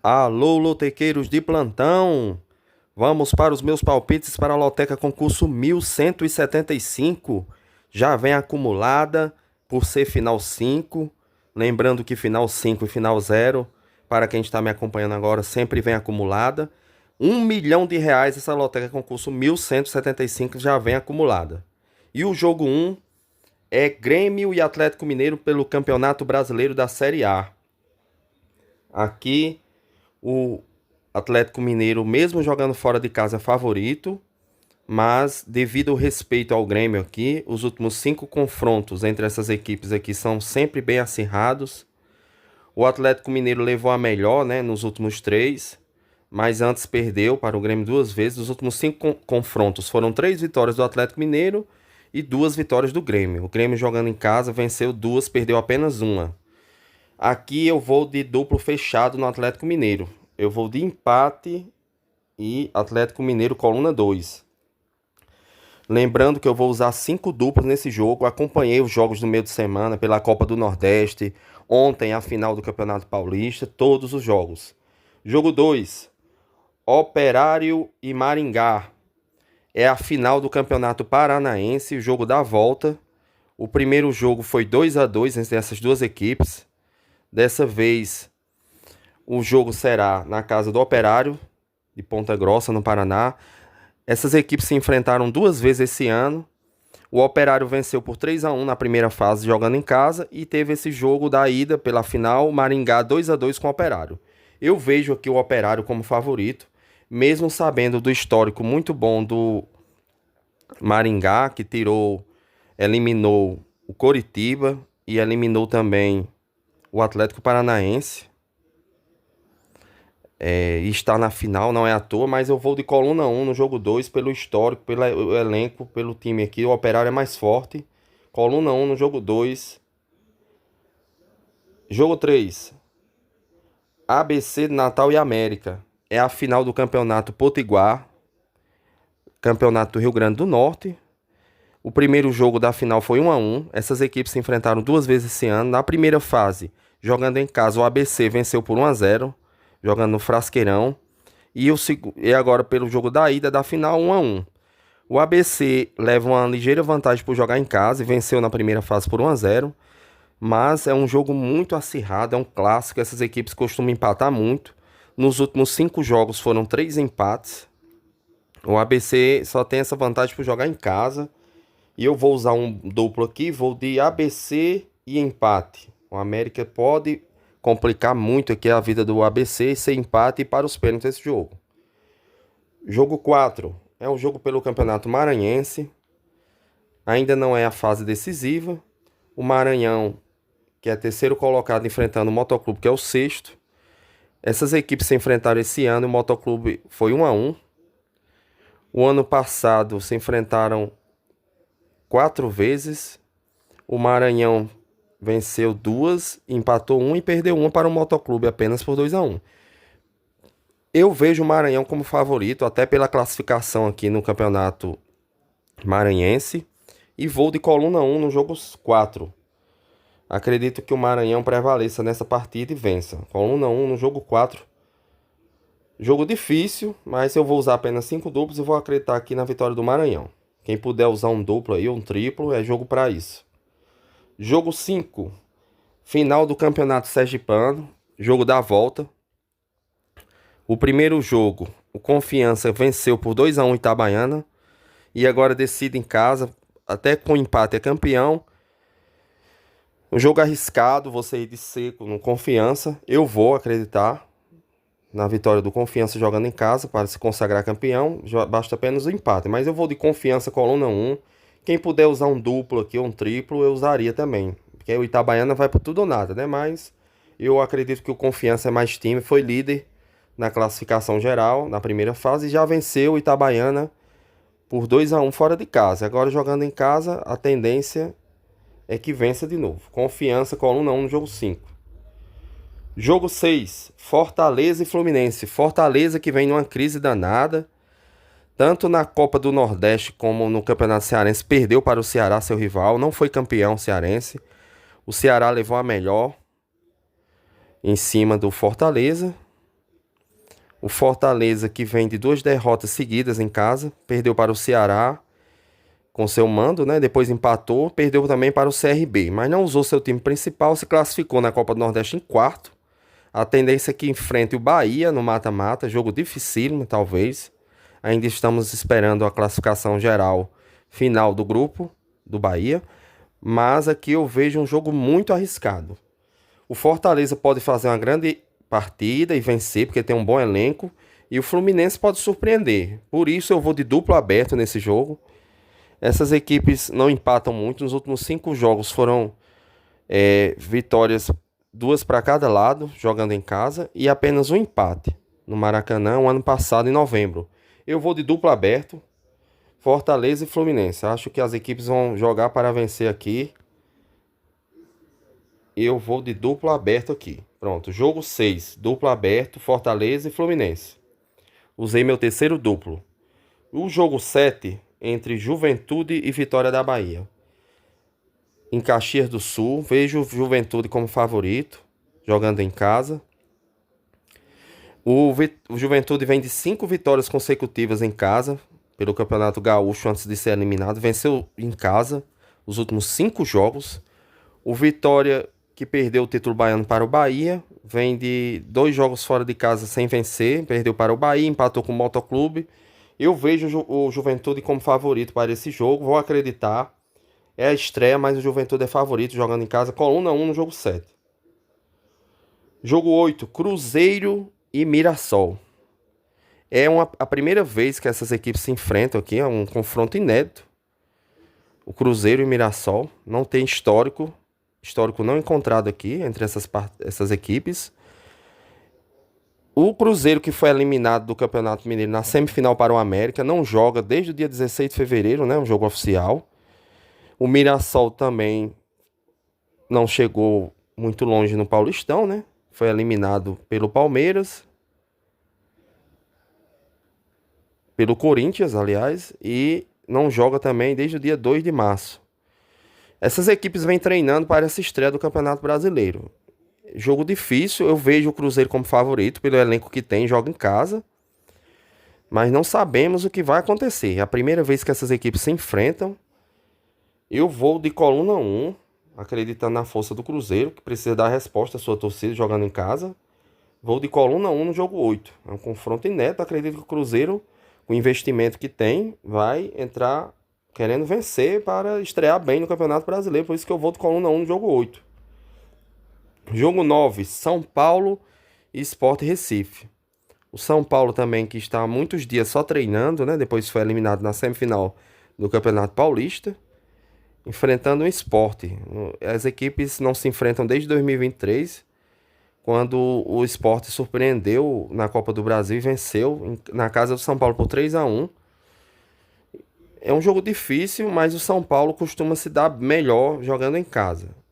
Alô, lotequeiros de plantão! Vamos para os meus palpites para a loteca concurso 1175. Já vem acumulada por ser final 5. Lembrando que final 5 e final 0, para quem está me acompanhando agora, sempre vem acumulada. R$ 1 milhão essa loteca concurso 1175 já vem acumulada. E o jogo 1 é Grêmio e Atlético Mineiro pelo Campeonato Brasileiro da Série A. Aqui o Atlético Mineiro, mesmo jogando fora de casa, é favorito, mas devido ao respeito ao Grêmio aqui, os últimos 5 confrontos entre essas equipes aqui são sempre bem acirrados. O Atlético Mineiro levou a melhor, né, nos últimos 3, mas antes perdeu para o Grêmio 2 vezes. Os últimos 5 confrontos foram 3 vitórias do Atlético Mineiro e 2 vitórias do Grêmio. O Grêmio jogando em casa venceu 2, perdeu apenas 1. Aqui eu vou de duplo fechado no Atlético Mineiro. Eu vou de empate e Atlético Mineiro coluna 2. Lembrando que eu vou usar 5 duplas nesse jogo. Acompanhei os jogos do meio de semana pela Copa do Nordeste. Ontem a final do Campeonato Paulista. Todos os jogos. Jogo 2. Operário e Maringá. É a final do Campeonato Paranaense. O jogo da volta. O primeiro jogo foi 2-2 entre essas duas equipes. Dessa vez, o jogo será na casa do Operário, de Ponta Grossa, no Paraná. Essas equipes se enfrentaram 2 vezes esse ano. O Operário venceu por 3-1 na primeira fase, jogando em casa. E teve esse jogo da ida pela final, Maringá 2-2 com o Operário. Eu vejo aqui o Operário como favorito, mesmo sabendo do histórico muito bom do Maringá, que eliminou o Coritiba e eliminou também o Atlético Paranaense. E está na final, não é à toa, mas eu vou de coluna 1 no jogo 2, pelo histórico, pelo elenco, pelo time aqui. O Operário é mais forte. Coluna 1 no jogo 2. Jogo 3. ABC de Natal e América. É a final do Campeonato Potiguar, Campeonato do Rio Grande do Norte. O primeiro jogo da final foi 1-1. Essas equipes se enfrentaram 2 vezes esse ano. Na primeira fase, jogando em casa, o ABC venceu por 1-0, jogando no Frasqueirão. E agora, pelo jogo da ida da final, 1-1. O ABC leva uma ligeira vantagem por jogar em casa e venceu na primeira fase por 1-0. Mas é um jogo muito acirrado, é um clássico. Essas equipes costumam empatar muito. Nos últimos 5 jogos foram 3 empates. O ABC só tem essa vantagem por jogar em casa. E eu vou usar um duplo aqui, vou de ABC e empate. O América pode complicar muito aqui a vida do ABC e ser empate e para os pênaltis esse jogo. Jogo 4 é um jogo pelo Campeonato Maranhense. Ainda não é a fase decisiva. O Maranhão, que é terceiro colocado, enfrentando o Motoclube, que é o sexto. Essas equipes se enfrentaram esse ano e o Motoclube foi 1-1. O ano passado se enfrentaram 4 vezes. O Maranhão venceu 2, empatou 1 e perdeu 1 para o Motoclube apenas por 2-1. Eu vejo o Maranhão como favorito, até pela classificação aqui no Campeonato Maranhense. E vou de coluna 1 no jogo 4. Acredito que o Maranhão prevaleça nessa partida e vença. Coluna 1 no jogo 4. Jogo difícil, mas eu vou usar apenas 5 duplos e vou acreditar aqui na vitória do Maranhão. Quem puder usar um duplo aí, um triplo, é jogo para isso. Jogo 5. Final do Campeonato Sergipano. Jogo da volta. O primeiro jogo, o Confiança venceu por 2-1 Itabaiana. E agora decide em casa. Até com empate é campeão. Um jogo arriscado, você ir de seco no Confiança. Eu vou acreditar na vitória do Confiança jogando em casa para se consagrar campeão. Basta apenas o empate. Mas eu vou de Confiança coluna 1. Quem puder usar um duplo aqui ou um triplo, eu usaria também. Porque o Itabaiana vai por tudo ou nada, né? Mas eu acredito que o Confiança é mais time. Foi líder na classificação geral, na primeira fase. E já venceu o Itabaiana por 2-1 fora de casa. Agora jogando em casa, a tendência é que vença de novo. Confiança coluna 1 no jogo 5. Jogo 6, Fortaleza e Fluminense. Fortaleza que vem numa crise danada. Tanto na Copa do Nordeste como no Campeonato Cearense. Perdeu para o Ceará, seu rival. Não foi campeão cearense. O Ceará levou a melhor em cima do Fortaleza. O Fortaleza, que vem de 2 derrotas seguidas em casa, perdeu para o Ceará com seu mando, né? Depois empatou, perdeu também para o CRB, mas não usou seu time principal, se classificou na Copa do Nordeste em quarto. A tendência é que enfrente o Bahia no mata-mata, jogo dificílimo, talvez. Ainda estamos esperando a classificação geral final do grupo do Bahia, mas aqui eu vejo um jogo muito arriscado. O Fortaleza pode fazer uma grande partida e vencer, porque tem um bom elenco, e o Fluminense pode surpreender. Por isso eu vou de duplo aberto nesse jogo. Essas equipes não empatam muito. Nos últimos 5 jogos foram vitórias, 2 para cada lado, jogando em casa, e apenas um empate no Maracanã, o ano passado, em novembro. Eu vou de duplo aberto, Fortaleza e Fluminense. Acho que as equipes vão jogar para vencer aqui. Eu vou de duplo aberto aqui. Pronto, jogo 6, duplo aberto, Fortaleza e Fluminense. Usei meu terceiro duplo. O jogo 7, entre Juventude e Vitória da Bahia. Em Caxias do Sul, vejo o Juventude como favorito, jogando em casa. O Juventude vem de 5 vitórias consecutivas em casa, pelo Campeonato Gaúcho antes de ser eliminado. Venceu em casa os últimos 5 jogos. O Vitória, que perdeu o título baiano para o Bahia, vem de 2 jogos fora de casa sem vencer. Perdeu para o Bahia, empatou com o Motoclube. Eu vejo o Juventude como favorito para esse jogo, vou acreditar. É a estreia, mas o Juventude é favorito jogando em casa. Coluna 1 no jogo 7. Jogo 8, Cruzeiro e Mirassol. É a primeira vez que essas equipes se enfrentam aqui, é um confronto inédito. O Cruzeiro e Mirassol não tem histórico não encontrado aqui entre essas equipes. O Cruzeiro, que foi eliminado do Campeonato Mineiro na semifinal para o América, não joga desde o dia 16 de fevereiro, né, um jogo oficial. O Mirassol também não chegou muito longe no Paulistão, né? Foi eliminado pelo Palmeiras, pelo Corinthians, aliás, e não joga também desde o dia 2 de março. Essas equipes vêm treinando para essa estreia do Campeonato Brasileiro. Jogo difícil, eu vejo o Cruzeiro como favorito pelo elenco que tem, joga em casa, mas não sabemos o que vai acontecer. É a primeira vez que essas equipes se enfrentam. Eu vou de coluna 1, acreditando na força do Cruzeiro, que precisa dar resposta à sua torcida jogando em casa. Vou de coluna 1 no jogo 8. É um confronto inédito. Acredito que o Cruzeiro, com o investimento que tem, vai entrar querendo vencer para estrear bem no Campeonato Brasileiro. Por isso que eu vou de coluna 1 no jogo 8. Jogo 9, São Paulo e Sport Recife. O São Paulo também, que está há muitos dias só treinando, né? Depois foi eliminado na semifinal do Campeonato Paulista, enfrentando o Sport. As equipes não se enfrentam desde 2023, quando o Sport surpreendeu na Copa do Brasil e venceu na casa do São Paulo por 3-1. É um jogo difícil, mas o São Paulo costuma se dar melhor jogando em casa.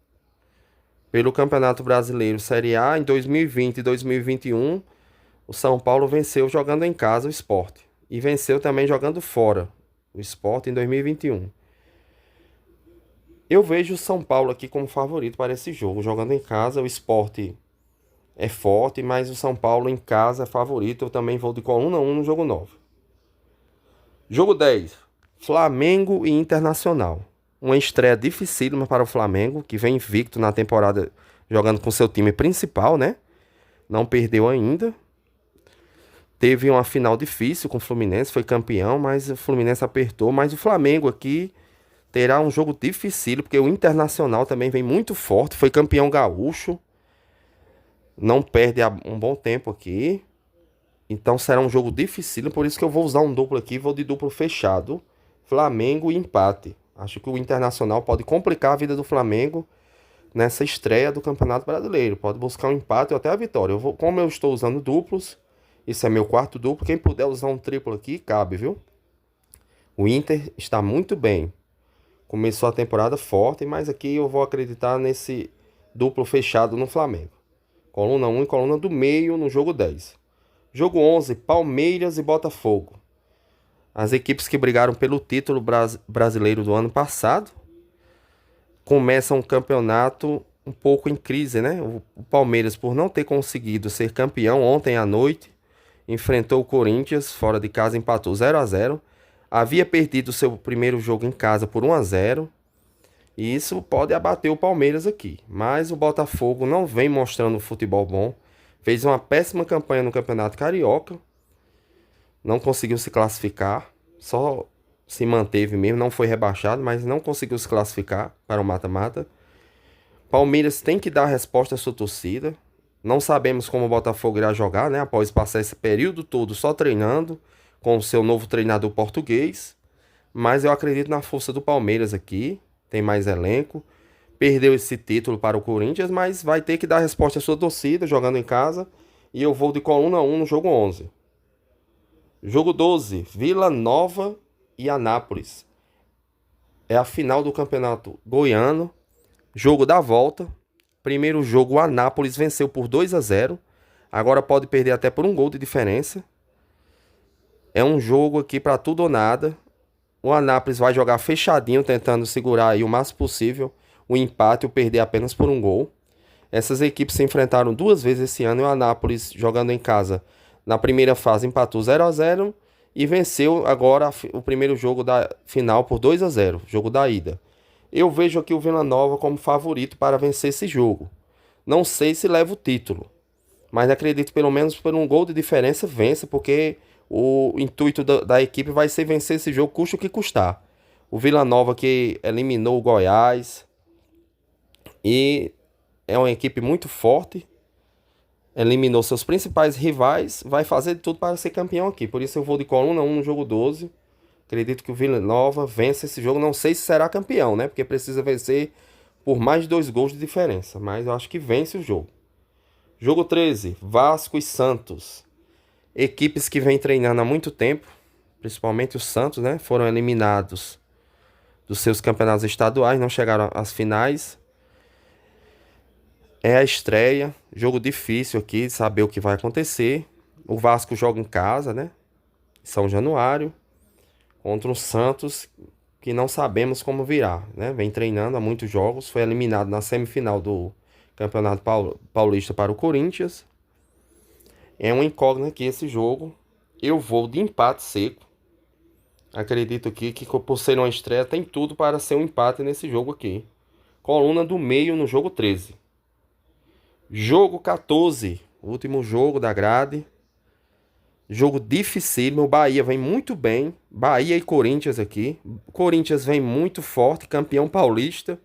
Pelo Campeonato Brasileiro Série A, em 2020 e 2021, o São Paulo venceu jogando em casa o Sport. E venceu também jogando fora o Sport em 2021. Eu vejo o São Paulo aqui como favorito para esse jogo. Jogando em casa, o Sport é forte, mas o São Paulo em casa é favorito. Eu também vou de coluna 1 no jogo 9. Jogo 10. Flamengo e Internacional. Uma estreia dificílima para o Flamengo, que vem invicto na temporada jogando com seu time principal, né? Não perdeu ainda. Teve uma final difícil com o Fluminense, foi campeão, mas o Fluminense apertou. Mas o Flamengo aqui terá um jogo difícil, porque o Internacional também vem muito forte, foi campeão gaúcho. Não perde há um bom tempo aqui. Então será um jogo difícil, por isso que eu vou usar um duplo aqui, vou de duplo fechado. Flamengo e empate. Acho que o Internacional pode complicar a vida do Flamengo nessa estreia do Campeonato Brasileiro. Pode buscar um empate ou até a vitória. Como eu estou usando duplos, isso é meu quarto duplo. Quem puder usar um triplo aqui, cabe, viu? O Inter está muito bem. Começou a temporada forte, mas aqui eu vou acreditar nesse duplo fechado no Flamengo. Coluna 1 e coluna do meio no jogo 10. Jogo 11, Palmeiras e Botafogo. As equipes que brigaram pelo título brasileiro do ano passado começam o campeonato um pouco em crise, né? O Palmeiras, por não ter conseguido ser campeão ontem à noite, enfrentou o Corinthians fora de casa, empatou 0-0. Havia perdido seu primeiro jogo em casa por 1-0. E isso pode abater o Palmeiras aqui. Mas o Botafogo não vem mostrando futebol bom. Fez uma péssima campanha no Campeonato Carioca. Não conseguiu se classificar. Só se manteve mesmo. Não foi rebaixado, mas não conseguiu se classificar para o mata-mata. Palmeiras tem que dar resposta à sua torcida. Não sabemos como o Botafogo irá jogar, né? Após passar esse período todo só treinando com o seu novo treinador português. Mas eu acredito na força do Palmeiras aqui. Tem mais elenco. Perdeu esse título para o Corinthians, mas vai ter que dar resposta à sua torcida jogando em casa. E eu vou de coluna 1 no jogo 11. Jogo 12, Vila Nova e Anápolis. É a final do Campeonato Goiano. Jogo da volta. Primeiro jogo, o Anápolis venceu por 2-0. Agora pode perder até por um gol de diferença. É um jogo aqui para tudo ou nada. O Anápolis vai jogar fechadinho, tentando segurar aí o máximo possível o empate ou perder apenas por um gol. Essas equipes se enfrentaram duas vezes esse ano e o Anápolis, jogando em casa, na primeira fase empatou 0-0 e venceu agora o primeiro jogo da final por 2-0, jogo da ida. Eu vejo aqui o Vila Nova como favorito para vencer esse jogo. Não sei se leva o título, mas acredito pelo menos por um gol de diferença vença, porque o intuito da equipe vai ser vencer esse jogo, custa o que custar. O Vila Nova que eliminou o Goiás e é uma equipe muito forte, eliminou seus principais rivais, vai fazer de tudo para ser campeão aqui. Por isso eu vou de coluna 1 no jogo 12. Acredito que o Vila Nova vence esse jogo. Não sei se será campeão, né? Porque precisa vencer por mais de 2 gols de diferença. Mas eu acho que vence o jogo. Jogo 13, Vasco e Santos. Equipes que vêm treinando há muito tempo, principalmente o Santos, né? Foram eliminados dos seus campeonatos estaduais, não chegaram às finais. É a estreia, jogo difícil aqui, saber o que vai acontecer. O Vasco joga em casa, né? São Januário, contra o Santos, que não sabemos como virá, né? Vem treinando há muitos jogos, foi eliminado na semifinal do Campeonato Paulista para o Corinthians. É um incógnito aqui esse jogo. Eu vou de empate seco. Acredito aqui que por ser uma estreia tem tudo para ser um empate nesse jogo aqui. Coluna do meio no jogo 13. Jogo 14, último jogo da grade. Jogo dificílimo, o Bahia vem muito bem. Bahia e Corinthians aqui. O Corinthians vem muito forte, campeão paulista.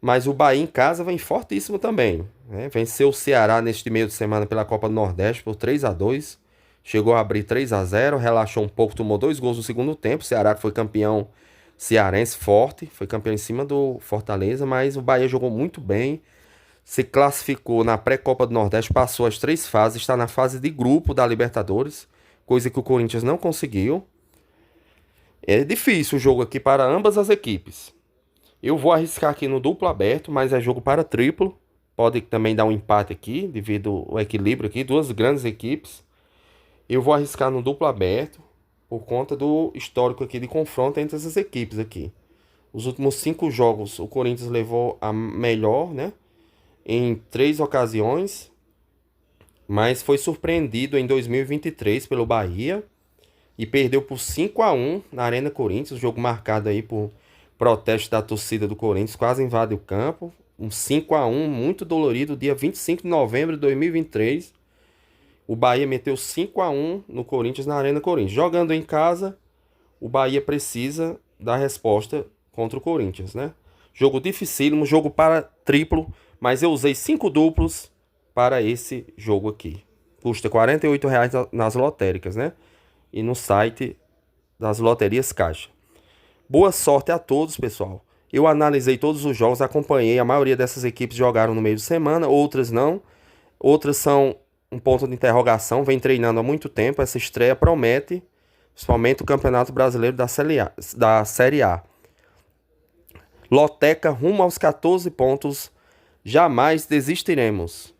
Mas o Bahia em casa vem fortíssimo também, né? Venceu o Ceará neste meio de semana pela Copa do Nordeste por 3-2. Chegou a abrir 3-0, relaxou um pouco, tomou 2 gols no segundo tempo. O Ceará que foi campeão cearense forte, foi campeão em cima do Fortaleza. Mas o Bahia jogou muito bem. Se classificou na pré-Copa do Nordeste, passou as 3 fases, está na fase de grupo da Libertadores, coisa que o Corinthians não conseguiu. É difícil o jogo aqui para ambas as equipes. Eu vou arriscar aqui no duplo aberto, mas é jogo para triplo. Pode também dar um empate aqui, devido ao equilíbrio aqui, duas grandes equipes. Eu vou arriscar no duplo aberto, por conta do histórico aqui de confronto entre essas equipes aqui. Os últimos 5 jogos, o Corinthians levou a melhor, né? Em 3 ocasiões, mas foi surpreendido em 2023 pelo Bahia e perdeu por 5-1 na Arena Corinthians, jogo marcado aí por protesto da torcida do Corinthians, quase invade o campo, um 5-1 muito dolorido, dia 25 de novembro de 2023, o Bahia meteu 5-1 no Corinthians na Arena Corinthians. Jogando em casa, o Bahia precisa dar resposta contra o Corinthians, né? Jogo dificílimo, jogo para triplo, mas eu usei 5 duplos para esse jogo aqui. Custa R$ 48,00 nas lotéricas, né? E no site das loterias Caixa. Boa sorte a todos, pessoal. Eu analisei todos os jogos, acompanhei. A maioria dessas equipes jogaram no meio de semana, outras não. Outras são um ponto de interrogação, vem treinando há muito tempo. Essa estreia promete, principalmente o Campeonato Brasileiro da Série A. Loteca rumo aos 14 pontos. Jamais desistiremos.